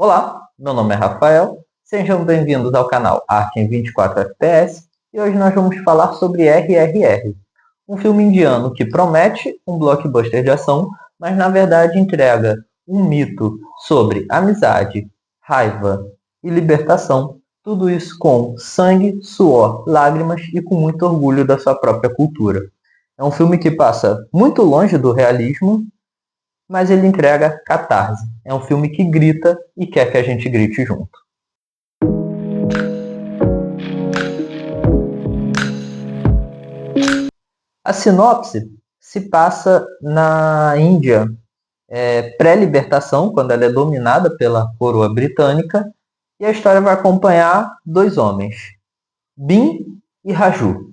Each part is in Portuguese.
Olá, meu nome é Rafael, sejam bem-vindos ao canal Arte em 24 FPS e hoje nós vamos falar sobre RRR, um filme indiano que promete um blockbuster de ação, mas na verdade entrega um mito sobre amizade, raiva e libertação, tudo isso com sangue, suor, lágrimas e com muito orgulho da sua própria cultura. É um filme que passa muito longe do realismo, mas ele entrega catarse. É um filme que grita e quer que a gente grite junto. A sinopse se passa na Índia, pré-libertação, quando ela é dominada pela coroa britânica, e a história vai acompanhar dois homens, Bim e Raju.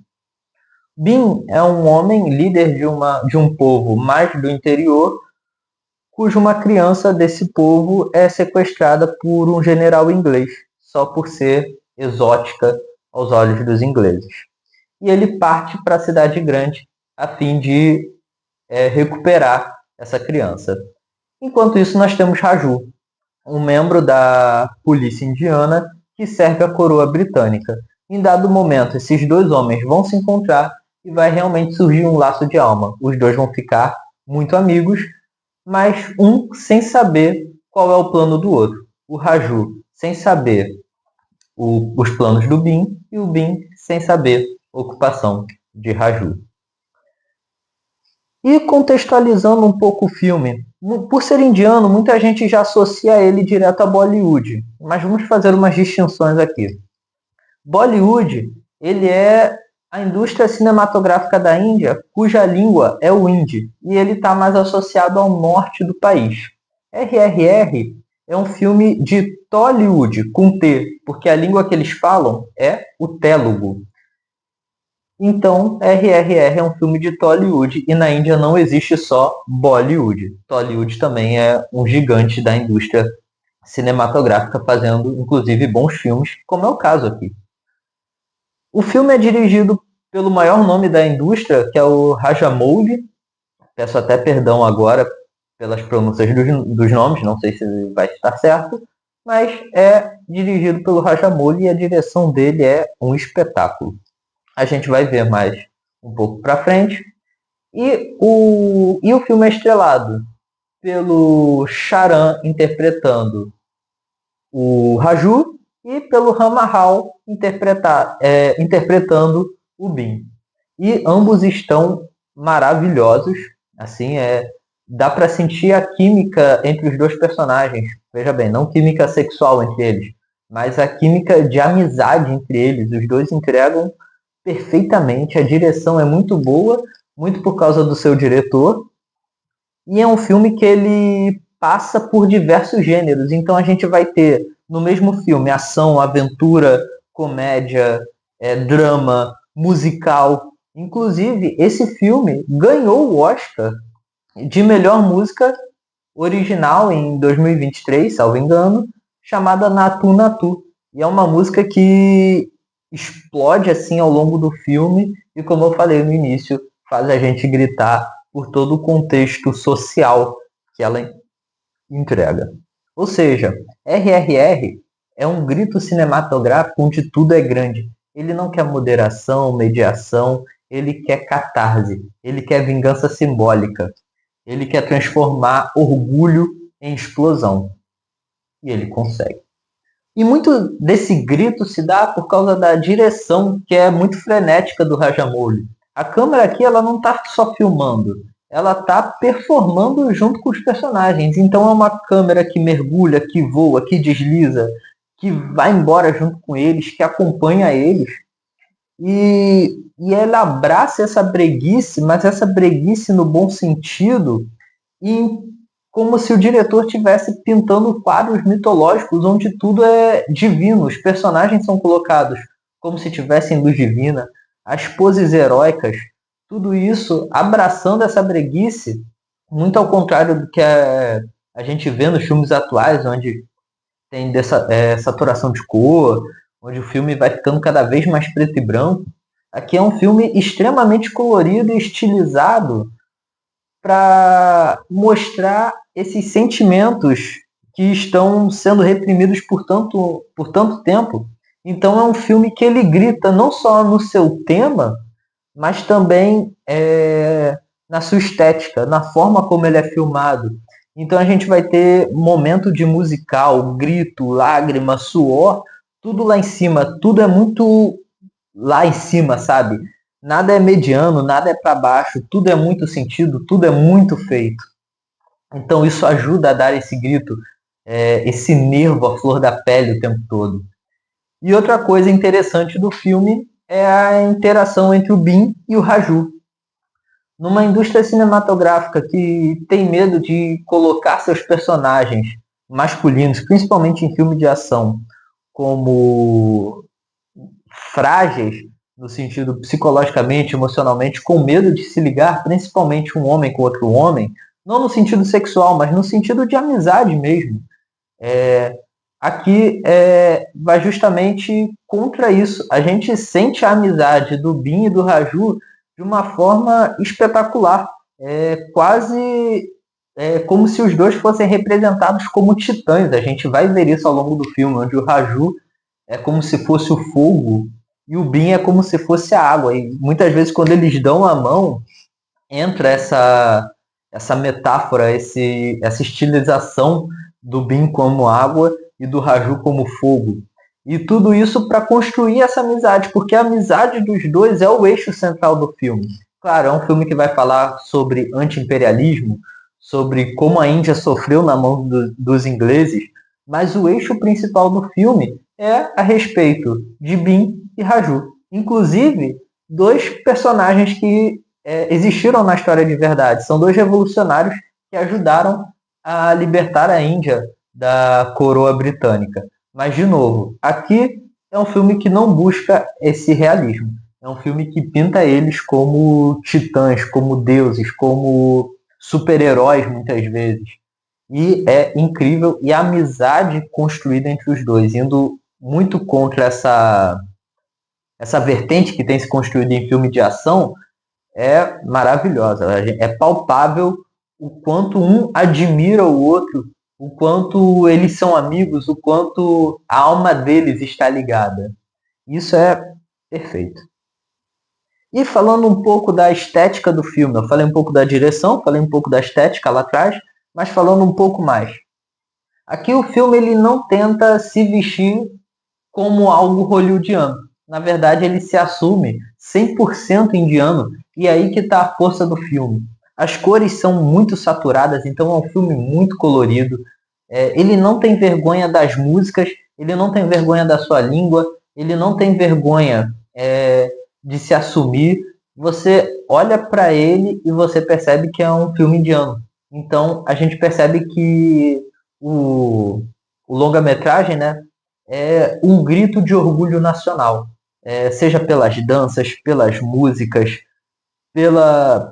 Bim é um homem líder de um povo mais do interior, cuja uma criança desse povo é sequestrada por um general inglês, só por ser exótica aos olhos dos ingleses. E ele parte para a cidade grande a fim de recuperar essa criança. Enquanto isso, nós temos Raju, um membro da polícia indiana que serve a coroa britânica. Em dado momento, esses dois homens vão se encontrar e vai realmente surgir um laço de alma. Os dois vão ficar muito amigos, mas um sem saber qual é o plano do outro. O Raju sem saber os planos do Bim e o Bim sem saber a ocupação de Raju. E contextualizando um pouco o filme, por ser indiano, muita gente já associa ele direto a Bollywood, mas vamos fazer umas distinções aqui. Bollywood, ele é a indústria cinematográfica da Índia, cuja língua é o hindi, e ele está mais associado ao norte do país. RRR é um filme de Tollywood, com T, porque a língua que eles falam é o Telugu. Então, RRR é um filme de Tollywood, e na Índia não existe só Bollywood. Tollywood também é um gigante da indústria cinematográfica, fazendo inclusive bons filmes, como é o caso aqui. O filme é dirigido pelo maior nome da indústria, que é o Rajamouli. Peço até perdão agora pelas pronúncias dos nomes, não sei se vai estar certo, mas é dirigido pelo Rajamouli e a direção dele é um espetáculo. A gente vai ver mais um pouco para frente. E o filme é estrelado pelo Charan interpretando o Raju e pelo Ramahal interpretando o Bim. E ambos estão maravilhosos, assim, dá para sentir a química entre os dois personagens. Veja bem, não química sexual entre eles, mas a química de amizade entre eles. Os dois entregam perfeitamente, a direção é muito boa, muito por causa do seu diretor, e é um filme que ele passa por diversos gêneros, então a gente vai ter no mesmo filme ação, aventura, comédia, drama, musical. Inclusive, esse filme ganhou o Oscar de melhor música original em 2023, salvo engano, chamada Natu Natu. E é uma música que explode assim ao longo do filme e, como eu falei no início, faz a gente gritar por todo o contexto social que ela entrega. Ou seja, RRR é um grito cinematográfico onde tudo é grande. Ele não quer moderação, mediação, ele quer catarse, ele quer vingança simbólica, ele quer transformar orgulho em explosão. E ele consegue. E muito desse grito se dá por causa da direção, que é muito frenética do Rajamouli. A câmera aqui ela não está só filmando, ela está performando junto com os personagens. Então é uma câmera que mergulha, que voa, que desliza, que vai embora junto com eles, que acompanha eles. E ela abraça essa breguice, mas essa breguice no bom sentido, e como se o diretor estivesse pintando quadros mitológicos onde tudo é divino. Os personagens são colocados como se tivessem luz divina, as poses heróicas, tudo isso abraçando essa breguice, muito ao contrário do que a gente vê nos filmes atuais, onde tem saturação de cor, onde o filme vai ficando cada vez mais preto e branco. Aqui é um filme extremamente colorido e estilizado para mostrar esses sentimentos que estão sendo reprimidos por tanto tempo. Então é um filme que ele grita não só no seu tema, mas também na sua estética, na forma como ele é filmado. Então a gente vai ter momento de musical, grito, lágrima, suor, tudo lá em cima, tudo é muito lá em cima, sabe? Nada é mediano, nada é para baixo, tudo é muito sentido, tudo é muito feito. Então isso ajuda a dar esse grito, esse nervo à flor da pele o tempo todo. E outra coisa interessante do filme é a interação entre o Bin e o Raju. Numa indústria cinematográfica que tem medo de colocar seus personagens masculinos, principalmente em filme de ação, como frágeis, no sentido psicologicamente, emocionalmente, com medo de se ligar, principalmente um homem com outro homem, não no sentido sexual, mas no sentido de amizade mesmo. Aqui vai justamente contra isso. A gente sente a amizade do Bin e do Raju de uma forma espetacular. Quase como se os dois fossem representados como titãs. A gente vai ver isso ao longo do filme, onde o Raju é como se fosse o fogo e o Bin é como se fosse a água. E muitas vezes, quando eles dão a mão, entra essa metáfora, essa estilização do Bin como água e do Raju como fogo. E tudo isso para construir essa amizade, porque a amizade dos dois é o eixo central do filme. Claro, é um filme que vai falar sobre anti-imperialismo, sobre como a Índia sofreu na mão dos ingleses, mas o eixo principal do filme é a respeito de Bin e Raju. Inclusive, dois personagens que existiram na história de verdade. São dois revolucionários que ajudaram a libertar a Índia da coroa britânica. Mas, de novo, aqui é um filme que não busca esse realismo. É um filme que pinta eles como titãs, como deuses, como super-heróis, muitas vezes. E é incrível. E a amizade construída entre os dois, indo muito contra essa vertente que tem se construído em filme de ação, é maravilhosa. É palpável o quanto um admira o outro, o quanto eles são amigos, o quanto a alma deles está ligada. Isso é perfeito. E falando um pouco da estética do filme, eu falei um pouco da direção, falei um pouco da estética lá atrás, mas falando um pouco mais. Aqui o filme ele não tenta se vestir como algo hollywoodiano. Na verdade, ele se assume 100% indiano, e é aí que está a força do filme. As cores são muito saturadas, então é um filme muito colorido. Ele não tem vergonha das músicas, ele não tem vergonha da sua língua, ele não tem vergonha de se assumir. Você olha para ele e você percebe que é um filme indiano. Então a gente percebe que o longa-metragem, né, é um grito de orgulho nacional, seja pelas danças, pelas músicas,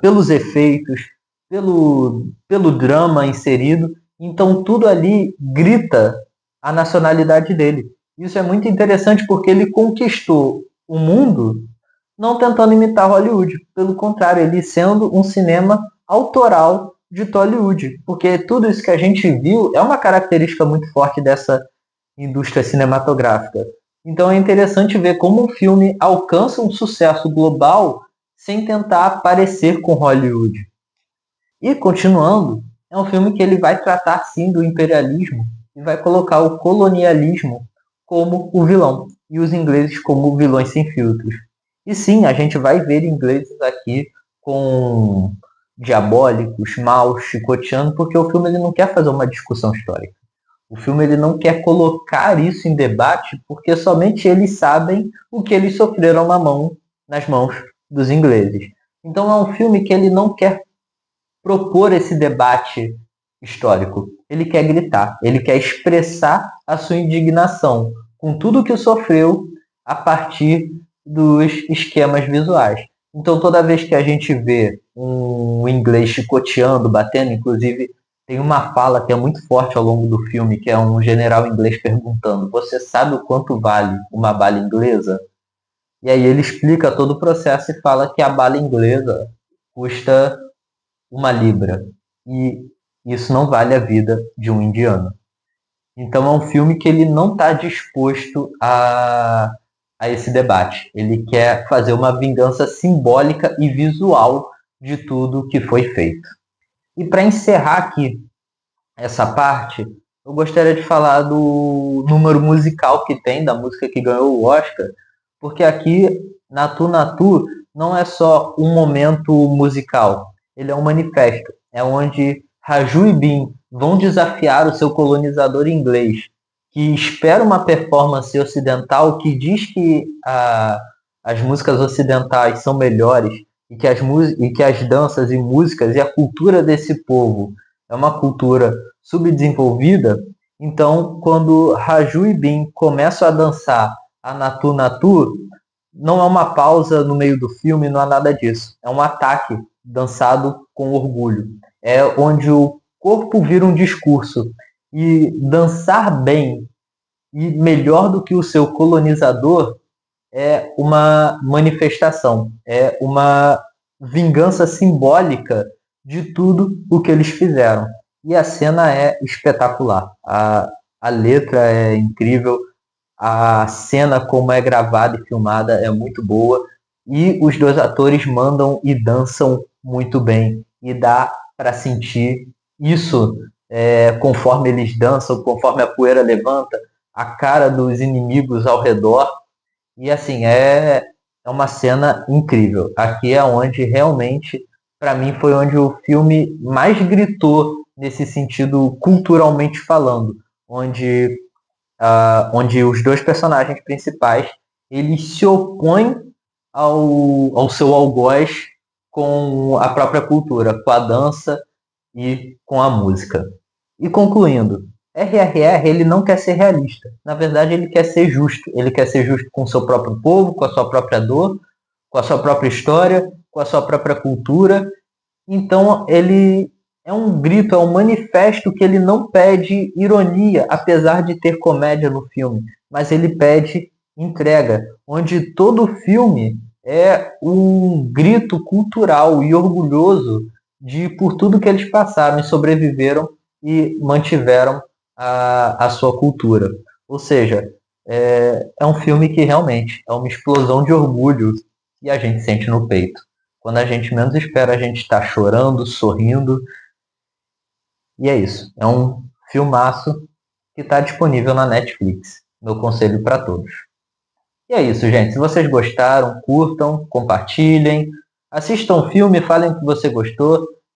pelos efeitos, pelo drama inserido. Então tudo ali grita a nacionalidade dele. Isso é muito interessante porque ele conquistou o mundo não tentando imitar Hollywood, pelo contrário, ele sendo um cinema autoral de Tollywood, porque tudo isso que a gente viu é uma característica muito forte dessa indústria cinematográfica. Então é interessante ver como um filme alcança um sucesso global sem tentar parecer com Hollywood. E continuando, é um filme que ele vai tratar sim do imperialismo e vai colocar o colonialismo como o vilão e os ingleses como vilões sem filtros. E sim, a gente vai ver ingleses aqui com diabólicos, maus, chicoteando, porque o filme ele não quer fazer uma discussão histórica. O filme ele não quer colocar isso em debate porque somente eles sabem o que eles sofreram nas mãos dos ingleses. Então é um filme que ele não quer propor esse debate histórico. Ele quer gritar, ele quer expressar a sua indignação com tudo que sofreu a partir dos esquemas visuais. Então toda vez que a gente vê um inglês chicoteando, batendo, inclusive tem uma fala que é muito forte ao longo do filme, que é um general inglês perguntando: você sabe o quanto vale uma bala inglesa? E aí ele explica todo o processo e fala que a bala inglesa custa 1 libra. E isso não vale a vida de um indiano. Então é um filme que ele não está disposto a esse debate. Ele quer fazer uma vingança simbólica e visual de tudo que foi feito. E para encerrar aqui essa parte, eu gostaria de falar do número musical que tem, da música que ganhou o Oscar, porque aqui, Natu Natu, não é só um momento musical, ele é um manifesto. É onde Raju e Bin vão desafiar o seu colonizador inglês, que espera uma performance ocidental, que diz que as músicas ocidentais são melhores e que as danças e músicas e a cultura desse povo é uma cultura subdesenvolvida. Então, quando Raju e Bin começam a dançar a Natu Natu, não é uma pausa no meio do filme, não há nada disso. É um ataque dançado com orgulho. É onde o corpo vira um discurso. E dançar bem e melhor do que o seu colonizador é uma manifestação, é uma vingança simbólica de tudo o que eles fizeram. E a cena é espetacular. A letra é incrível, a cena como é gravada e filmada é muito boa e os dois atores mandam e dançam muito bem e dá para sentir isso conforme eles dançam, conforme a poeira levanta, a cara dos inimigos ao redor e assim é uma cena incrível. Aqui é onde realmente para mim foi onde o filme mais gritou nesse sentido culturalmente falando, onde os dois personagens principais eles se opõem ao seu algoz com a própria cultura, com a dança e com a música. E concluindo, RRR ele não quer ser realista. Na verdade, ele quer ser justo. Ele quer ser justo com o seu próprio povo, com a sua própria dor, com a sua própria história, com a sua própria cultura. Então, ele é um grito, é um manifesto que ele não pede ironia, apesar de ter comédia no filme, mas ele pede entrega, onde todo o filme é um grito cultural e orgulhoso de por tudo que eles passaram e sobreviveram e mantiveram a sua cultura. Ou seja, é um filme que realmente é uma explosão de orgulho que a gente sente no peito. Quando a gente menos espera, a gente está chorando, sorrindo. E é isso. É um filmaço que está disponível na Netflix. Meu conselho para todos. E é isso, gente. Se vocês gostaram, curtam, compartilhem. Assistam o filme, falem que você gostou.